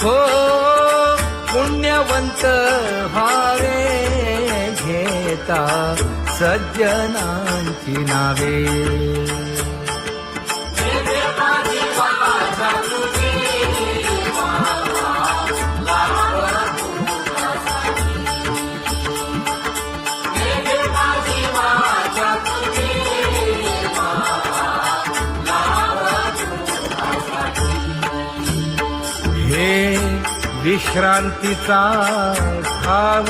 हो पुण्यवंत व्हावे घेता सज्जनांची नावे. हे विश्रांतीचा ठाव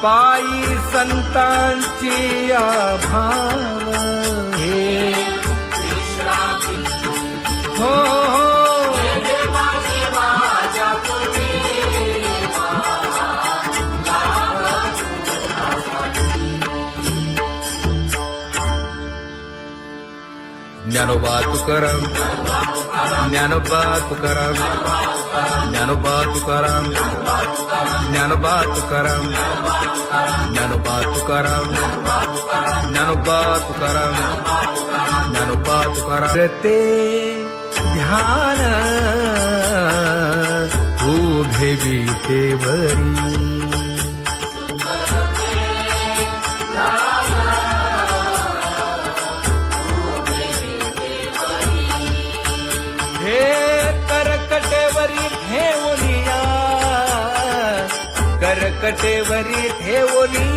पायी संतांची आभाव. हे हो ज्ञानोबा तुकाराम, ज्ञानोबा तुकाराम, ज्ञानोबा तुकाराम, ज्ञानोबा तुकाराम, ज्ञानोबा तुकाराम, ज्ञानोबा तुकाराम, ज्ञानोबा तुकाराम. ते ध्यान उभे विटेवरी. करकटेवरी ठेवलिया, करकटेवरी ठेवली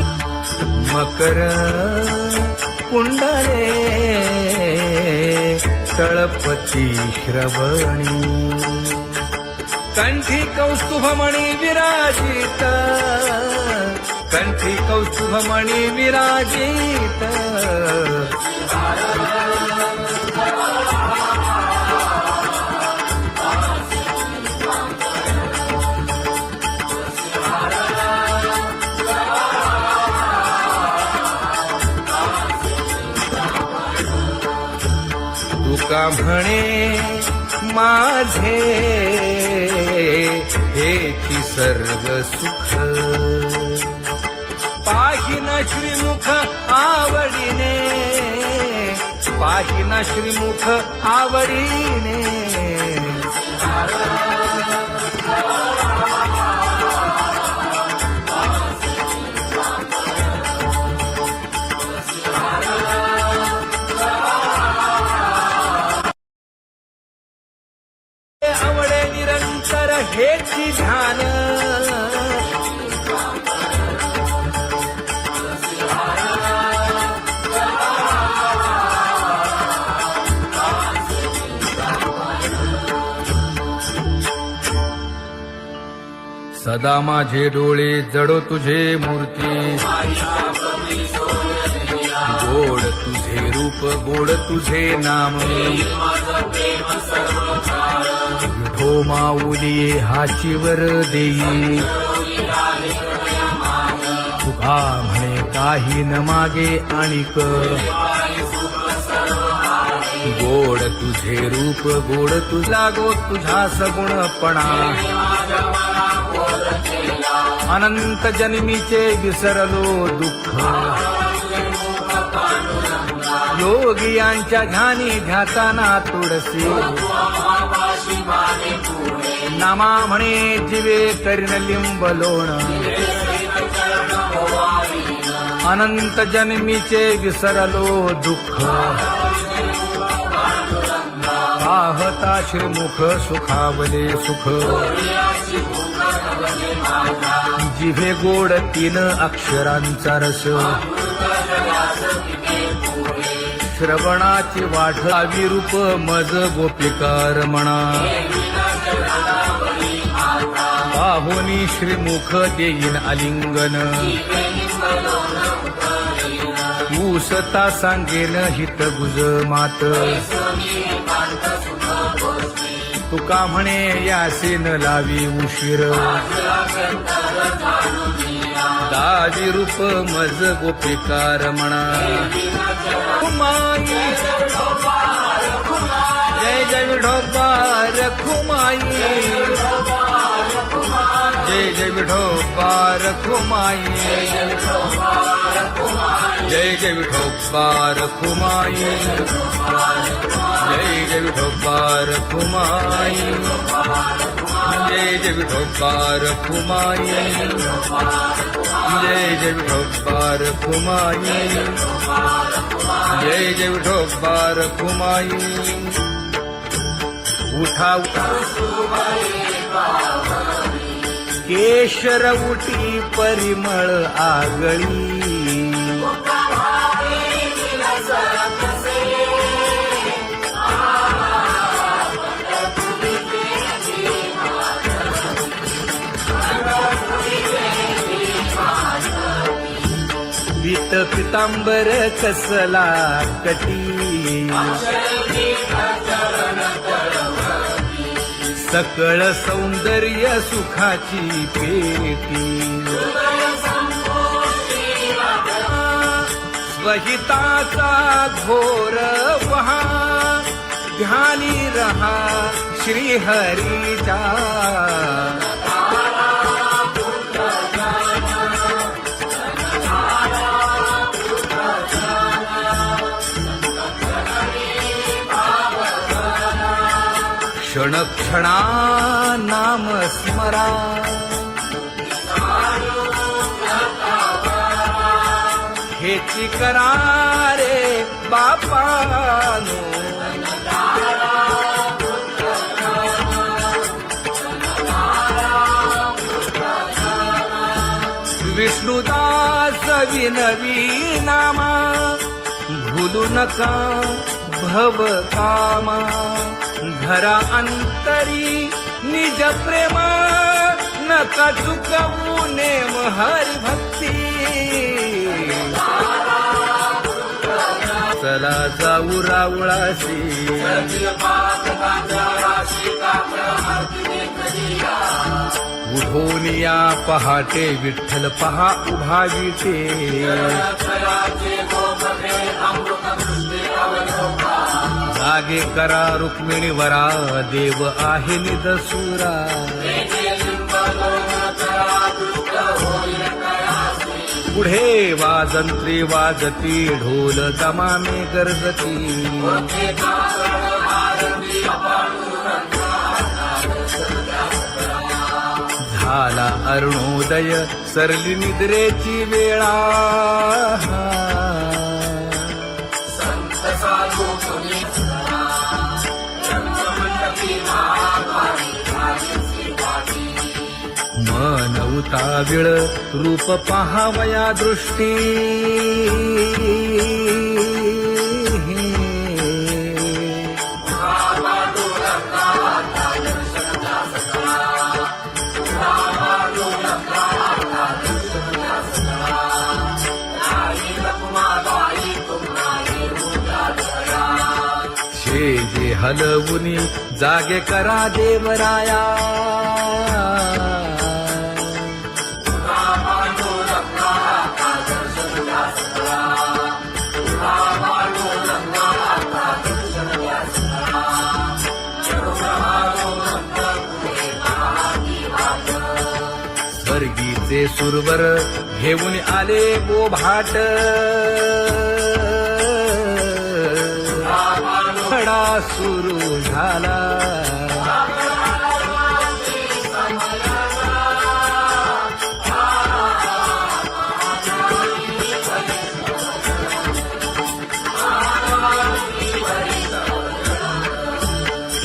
मकर कुंडले तळपती श्रवणी. कंठी कौस्तुभमणी विराजित, कंठी कौस्तुभमणी विराजित. तुका म्हणे माझे हेची सर्व सुख. पाहिना श्रीमुख आवडीने, पाहिना श्रीमुख आवडीने. आवडे निरंतर हेची ध्यान. सदा माझे डोळे जडो तुझे मूर्ती. गोड तुझे रूप, गोड तुझे नाम. विठो माऊली हाचीवर देई. तुका म्हणे काही न मागे आणिक. गोड तुझे रूप, गोड तुझा गो तुझा सगुणपणा. अनंत जन्मीचे विसरलो दुःख. योगियांच्या ध्यानी ध्याताना तुळसी. नामा म्हणे जीवे करीन लिंबलोण. अनंत जन्मीचे विसरलो दुःख. पाहता श्रीमुख सुखावले सुख. जिभे गोड तीन अक्षरांचा रस. श्रवणाची वाट विरूप मज गोपिकार म्हणा. पाहुनी श्रीमुख देईन आलिंगन. ऊसता सांगेन हित गुज मात. तुका म्हणे यासीन लावी उशीर. दाजी रूप मज गोपिकार म्हणा. खुमाई जय जय विठोबा रखुमाई. जय जय विठोबा रखुमाई जय जय विठोबा रखुमाई जय जय विठोबा रखुमाई जय जय विठोबा रखुमाई जय जय विठोबा रखुमाई जय जय विठोबा रखुमाई उठा केशर उठी परिमळ आगळी पीत पितांबर कसला कटी सकळ सौंदर्य सुखाची पेटी स्वहिताचा घोर वहा ध्यानी रहा श्रीहरीचा क्षणक्षणा नाम स्मरा हेची करा रे बापानो विष्णुदास विनवी नामा भूलू नका भव कामा घरा अंतरी निज प्रेम नका चुकवू नेम हरी भक्ती चला जाऊ रावळाशी उठून या पहाटे विठ्ठल पहा उभा विटे जागे करा रुक्मिणी वरा देव आहे निदसुरा पुढे वाजंत्री वाजती ढोल दमामे गरजती झाला अरुणोदय सरली निद्रेची वेळा मन उताविळ रूप पहावया दृष्टी जे हलवुनी जागे करा देवराया स्वर्गीचे सुरवर घेऊन आले बोभाट खडा सुरू झाला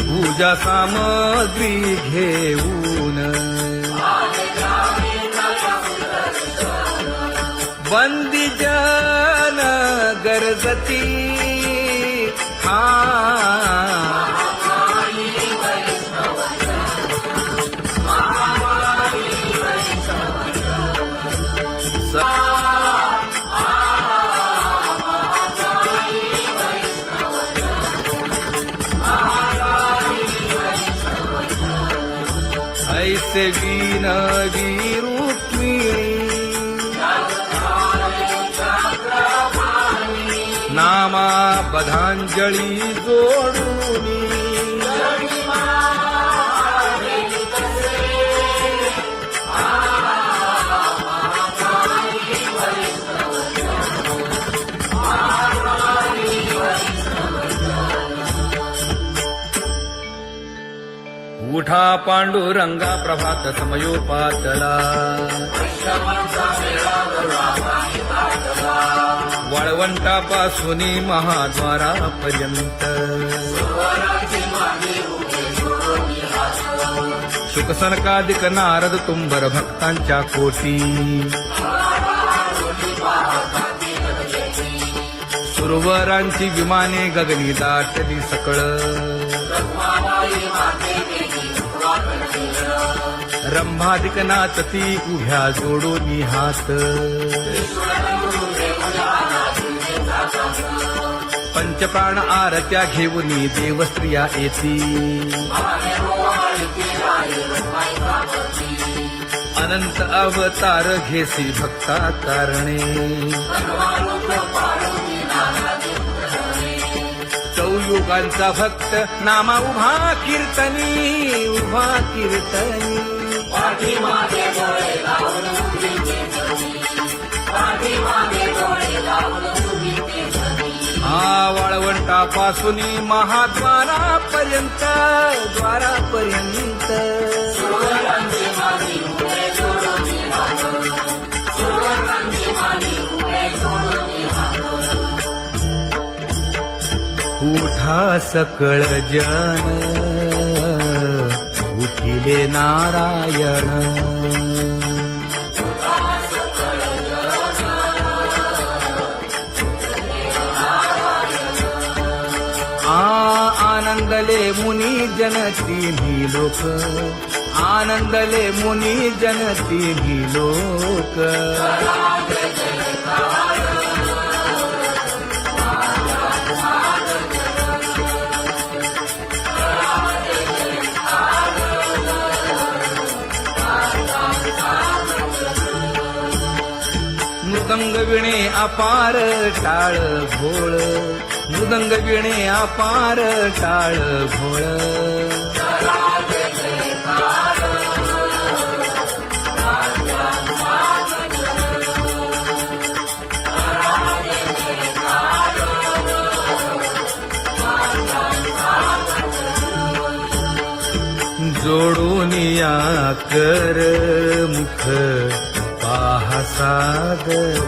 पूजा सामग्री घेऊन बंदी जन गरजती ऐसे विनवी रुक्मिणी नामा बधांजळी जोडूनी मोठा पांडुरंगा प्रभात समयोपातला वाळवंटापासून महाद्वारापर्यंत शुकसनकादिक नारद तुंबर भक्तांच्या कोटी सुरवरांची विमाने गगनी दाटली सकळ रंभादिक नाचती उभ्या जोडून हात पंचप्राण आरत्या घेऊन देवस्त्रिया येती अनंत अवतार घेसी भक्ता कारणे चौयुगांचा भक्त नामा उभा कीर्तनी वाळवंटापासून महाद्वारापर्यंत उठा सकळ जन उठिले नारायण आनंदले मुनी जन तिन्ही लोक आनंदले मुनी जन तिन्ही लोक मृदंग विणे अपार टाळ भोळ मृदंग विणे अपार टाळ भोळ जोडून या कर मुख पाहा सागर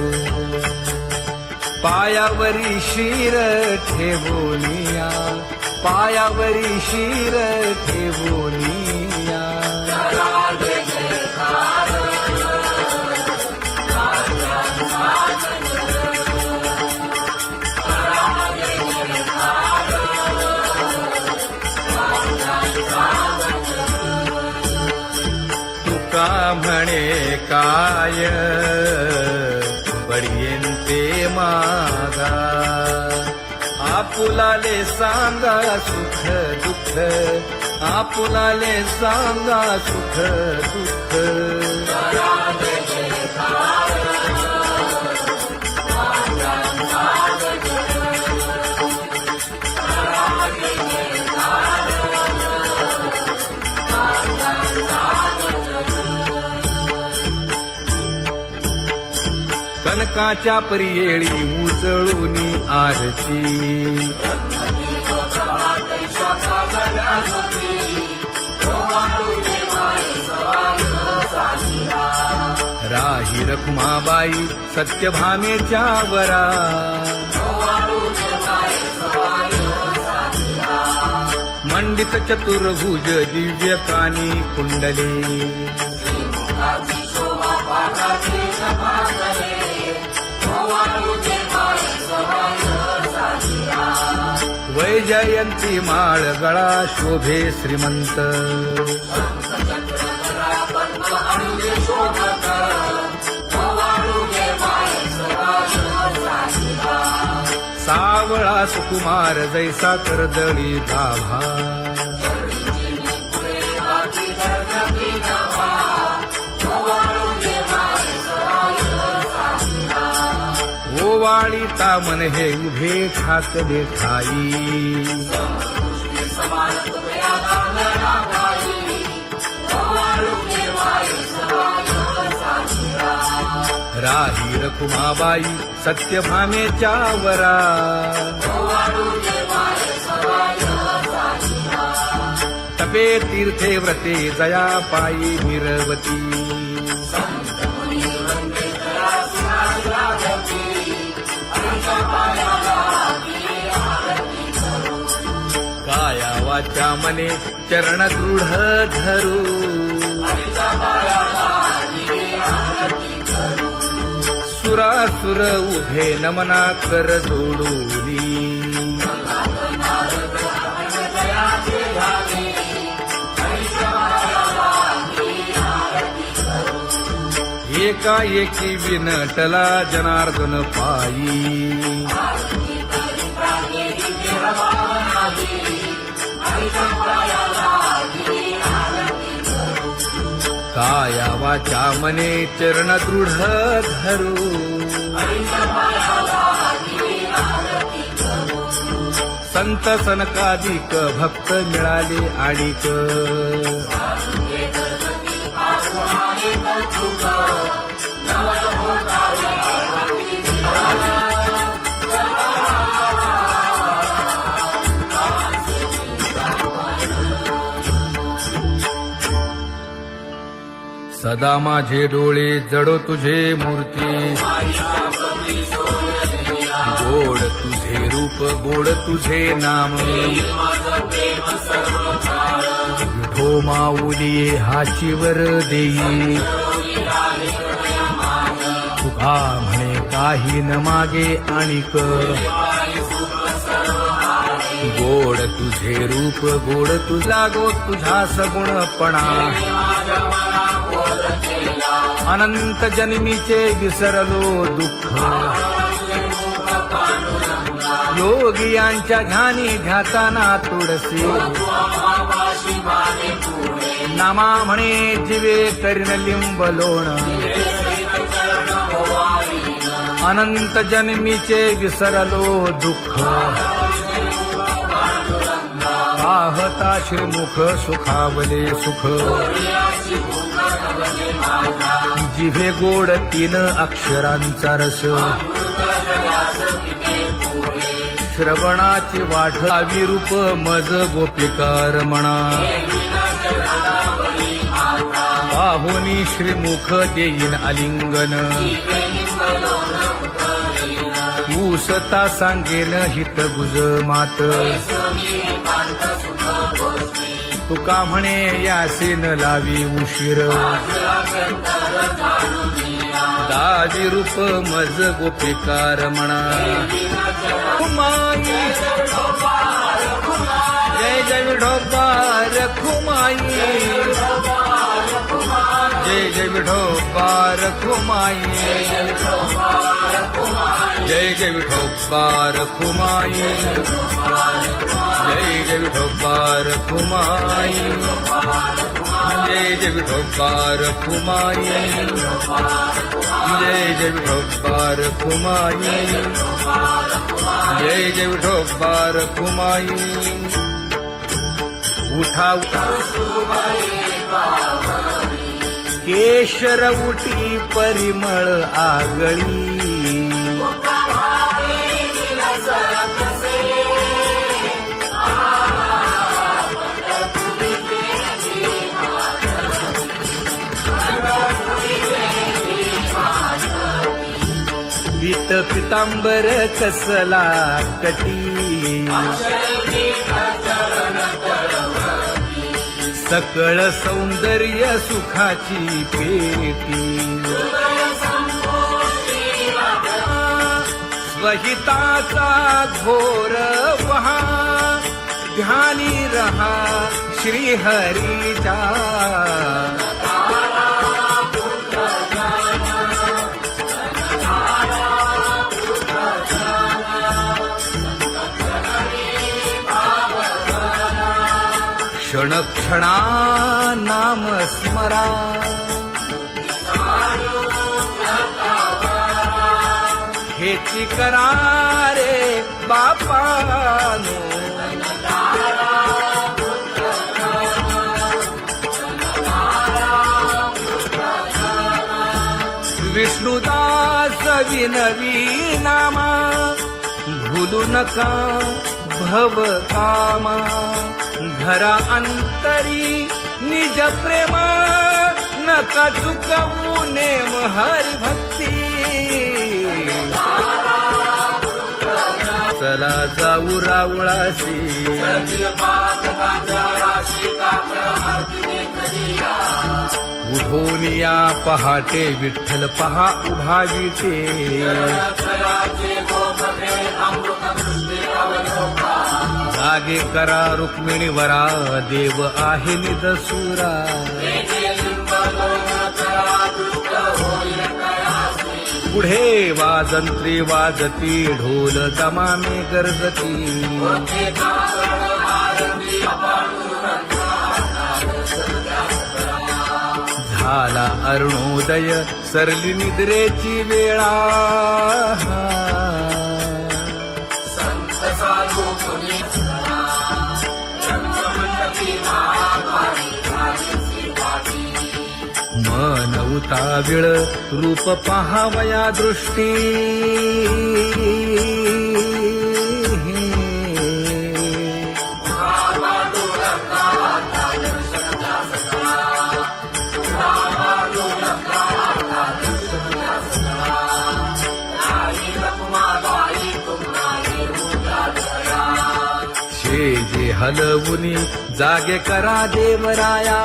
पायावरी शिर ठेवोनिया पायावरी शिर ठेवोनिया तुका म्हणे काय बडियेंते मागा आपुलाले सांगा सुख दुःख आपुलाले सांगा सुख दुःख कनकाच्या परियेळी उजळून आरती राही रखुमाबाई सत्यभामेच्या वरा मंडित चतुर्भुज दिव्य कानी कुंडले वैजयंती माळ गळा शोभे श्रीमंत सावळा सुकुमार जैसा करदळी गाभा ओवाळीता मन हे उभे ठाकले ठाई राही रखुमाबाई सत्यभामेच्या वरा जपे तीर्थे व्रते जया पायी मिरवती काया वाचा मने चरण दृढ धरू सुरासुर उभे नमना कर जोडूनी एकाएकी विनटला जनार्दन पायी काया वाचा मने चरण दृढ धरू संत सनकादिक भक्त मिळाले आणिक सदा माझे डोळे जडो तुझे मूर्ती गोड तुझे रूप गोड तुझे नाम विठो माऊली हाचीवर देई तुका म्हणे काही न मागे आणिक गोड तुझे रूप गोड तुझा गो तुझा सगुणपणा अनंत जन्मीचे विसरलो दुःख योगियांच्या ध्यानी ध्याताना तुळसी नामा म्हणे जीवे करीन लिंब लोण अनंत जन्मीचे विसरलो दुःख पाहता श्रीमुख सुखावले सुख जिभे गोड तीन अक्षरांचा रस श्रवणाची वाट विरूप मज गोपिकार म्हणा पाहुनी श्रीमुख देईन आलिंगन ऊसता सांगेन हित गुज मात तुका म्हणे यासीन लावी उशीर दाजी रूप मज गोपिकार म्हणा खुमाई जय जय विठोबार खुमाई जय जय विठोबार खुमाई जय जय विठोबार खुमाई जय जय विठोबार खुमाई जय जय विठोबार खुमाई जय जय विठोबार खुमाई जय जय विठोबार खुमाई उठा केशर उटी परिमळ आगळी पीत पितांबर कसला कटी सकळ सौंदर्य सुखाची पेटी स्वहिताचा घोर वहा ध्यानी रहा श्रीहरीचा क्षण क्षणा नाम स्मरा हेची करा रे बापानो विष्णुदास विनवी नामा भूलू नका भव कामा धरा अंतरी निज प्रेम नका चुकवू नेम हरी भक्ती चला जाऊ रावळासी उठून या पहाटे विठ्ठल पहा उभा विटे जागे करा रुक्मिणी वरा देव आहे निदसुरा पुढे वाजंत्री वाजती ढोल दमामे गरजती झाला अरुणोदय सरली निद्रेची वेळा मन उताविळ रूप पहावया दृष्टी शेजे हलवुनी जागे करा देवराया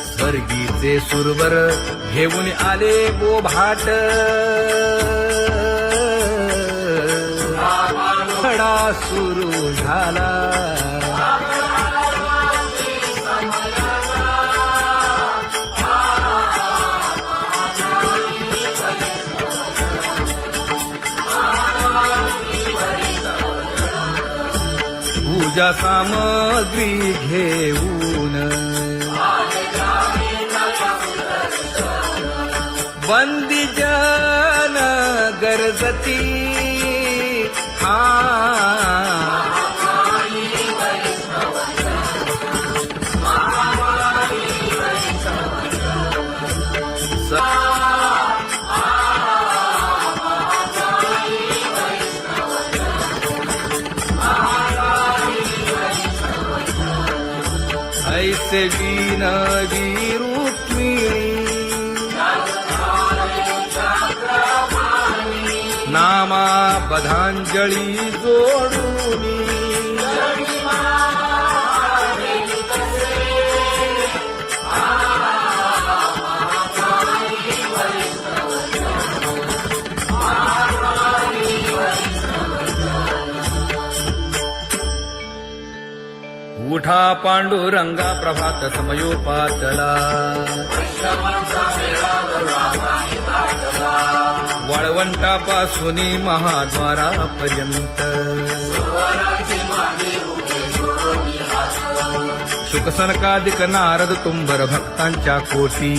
स्वर्गीचे सुरवर घेऊन आले बोभाट खडा सुरू झाला पूजा सामग्री घेऊन बंदी जन गरजती ऐसे विनवी रुक्मिणी नामा बधांजळी जोडूनी उठा पांडुरंगा प्रभात समयोपातला वाळवंटापासून महाद्वारापर्यंत शुकसनकादिक नारद तुंबर भक्तांच्या कोटी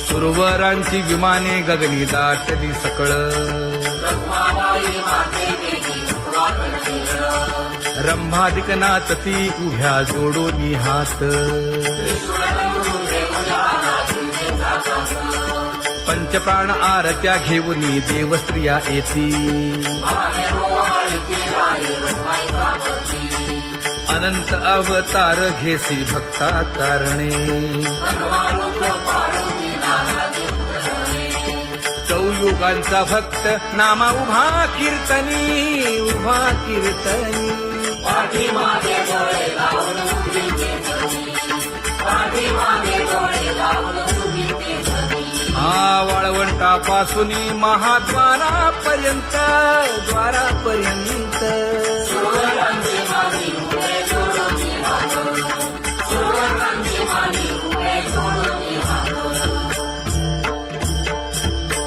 सुरवरांची विमाने गगनी दाटली सकळ रंभादिक नाचती उभ्या जोडोनी हात पंचप्राण आरत्या घेऊनी देवस्त्रिया येती अनंत अवतार घेसी भक्ता कारणे चौयुगांचा भक्त नामा उभा कीर्तनी उभा कीर्तनी वाळवंटापासून महाद्वारापर्यंत द्वारापर्यंत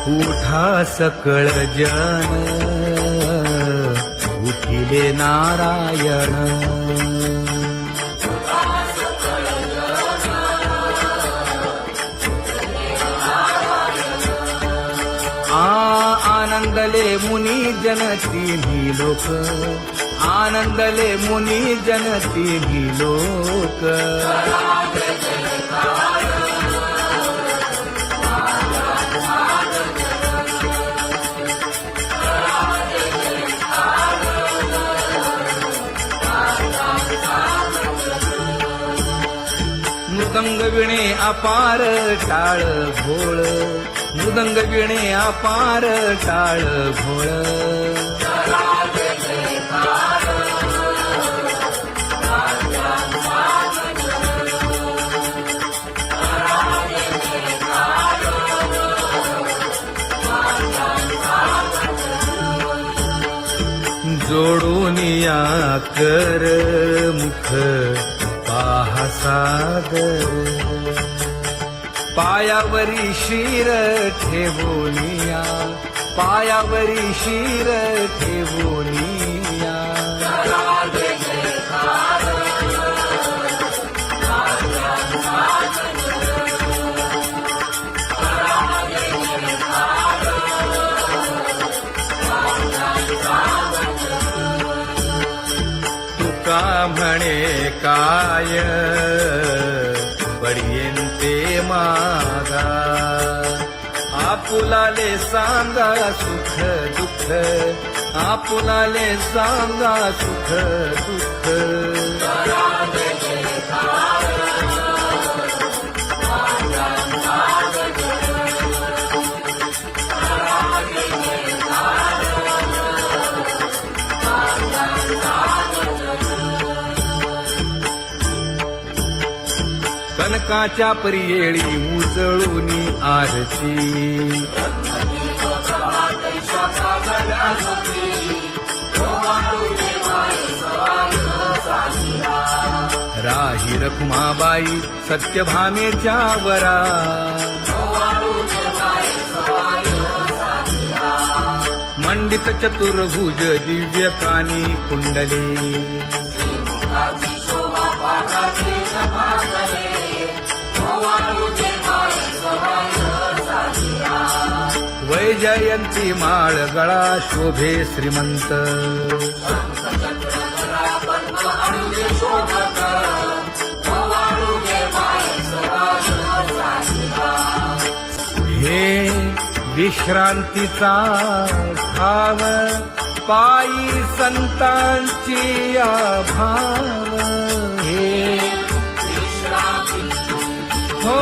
उठा सकळ जन उठिले नारायण आनंदले मुनी जनती लोक, आनंदले मुनी जनती लोक. मृदंग विणे अपार टाळ भोळ, मृदंग विणे अपार टाळ भोळ. जोडूनिया कर मुख पाहा सागर, पायावरी शिर ठेवोनिया, पायावरी शिर ठेवोनिया. तुका म्हणे काय पडियेंते मागा, आपुलाले सांगा सुख दुःख, आपुलाले सांगा सुख दुःख. कनकाच्या परियेळी उजळूनी आरती, राही रखुमाबाई सत्यभामेच्या वरा, मंडित चतुर्भुज दिव्य कानी कुंडली, वैजयंती माळ गळा शोभे श्रीमंत, हे विश्रांतीचा भाव, पायी संतांची भाव. हे हो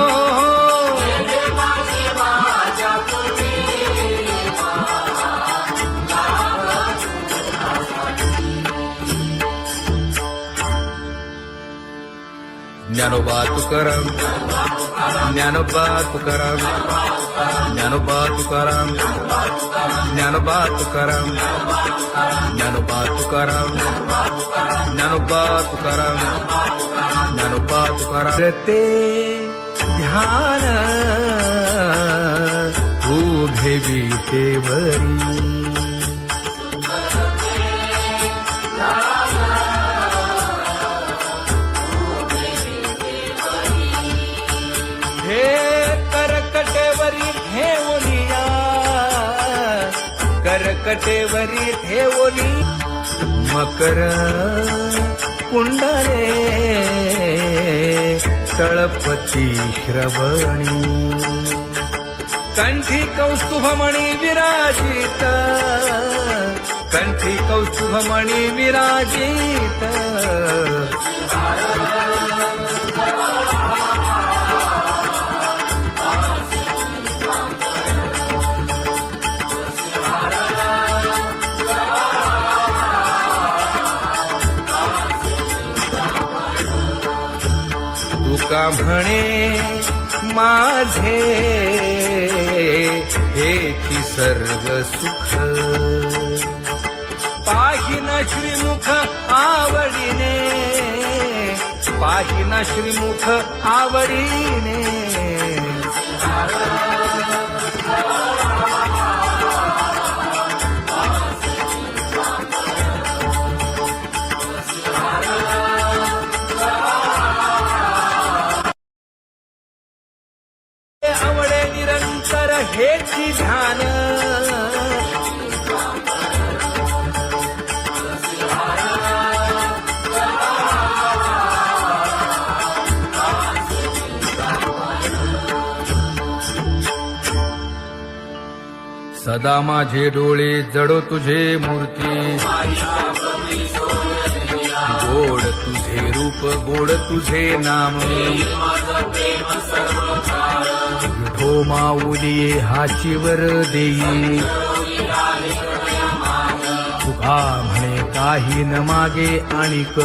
ज्ञानोबा तुकाराम, ज्ञानोबा तुकाराम, ज्ञानोबा तुकाराम, ज्ञानोबा तुकाराम, ज्ञानोबा तुकाराम, ज्ञानोबा तुकाराम, ज्ञानोबा तुकाराम. ते ध्यान उभे विटेवरी, करकटेवरी ठेवोनिया, करकटेवरी ठेवोनी. मकर कुंडले तळपती श्रवणी, कंठी कौस्तुभमणी विराजित, कंठी कौस्तुभमणी विराजित. तुका म्हणे माझे हेची सर्व सुख, पाहिना श्रीमुख आवडीने, पाहिना श्रीमुख आवडीने. आवडे निरंतर हेची ध्यान, सदा माझे डोळे जडो तुझे मूर्ती गोड तुझे रूप गोड तुझे नाम विठो माऊली हाचीवर देई तुका म्हणे काही न मागे आणिक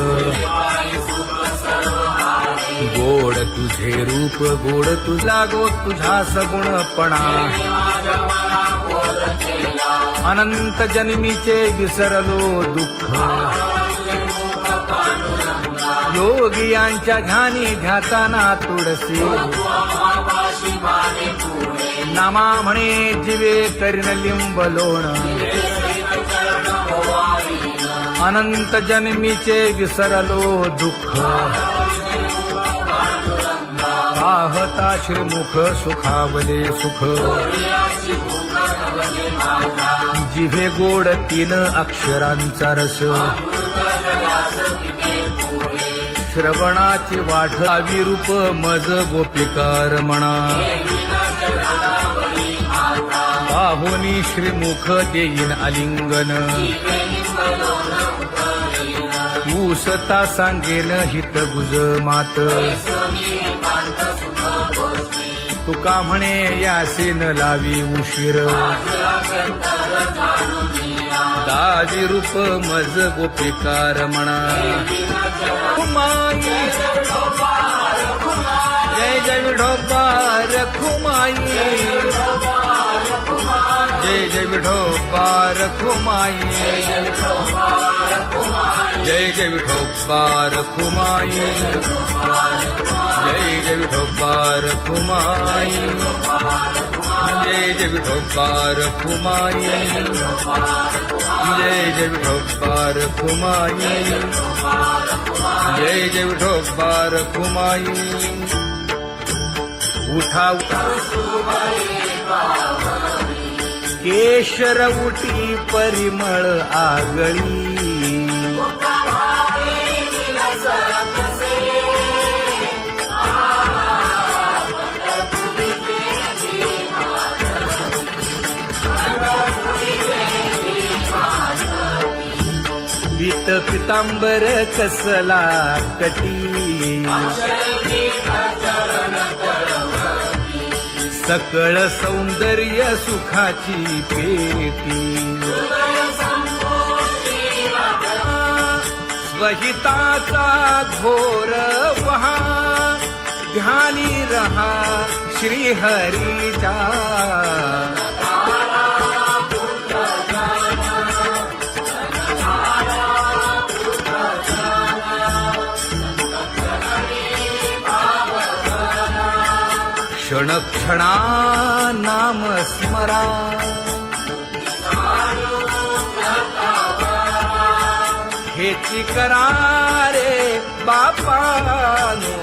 गोड तुझे रूप गोड तुझा गो तुझा सगुणपणा अनंत जन्मीचे विसरलो दुःख योगियांच्या ध्यानी ध्याताना तुळसी नामा म्हणे जीवे करीन लिंब लोण अनंत जन्मीचे विसरलो दुःख पाहता श्रीमुख सुखावले सुख जिभे गोड 3 अक्षरांचा रस श्रवणाची वाढ विरूप मज गोपिकार म्हणा पाहुनी श्रीमुख देईन आलिंगन ऊसता सांगेन हित गुज मात तुका म्हणे यासे न लावी उशीर दाजी रूप मज गोपिकार म्हणा जय जय विठोबा रखुमाई जय जय विठोबा रखुमाई जय जय विठोबा रखुमाई जय जय विठोबा रखुमाई जय जय विठोबा रखुमाई जय जय विठोबा रखुमाई जय जय विठोबा रखुमाई उठा केशर उटी परिमळ आगळी पीत पितांबर कसला कटी सकळ सौंदर्य सुखाची पेटी स्वहिताचा घोर वहा ध्यानी रहा श्रीहरीचा क्षण क्षणा नाम स्मरा हेची करा रे बापानो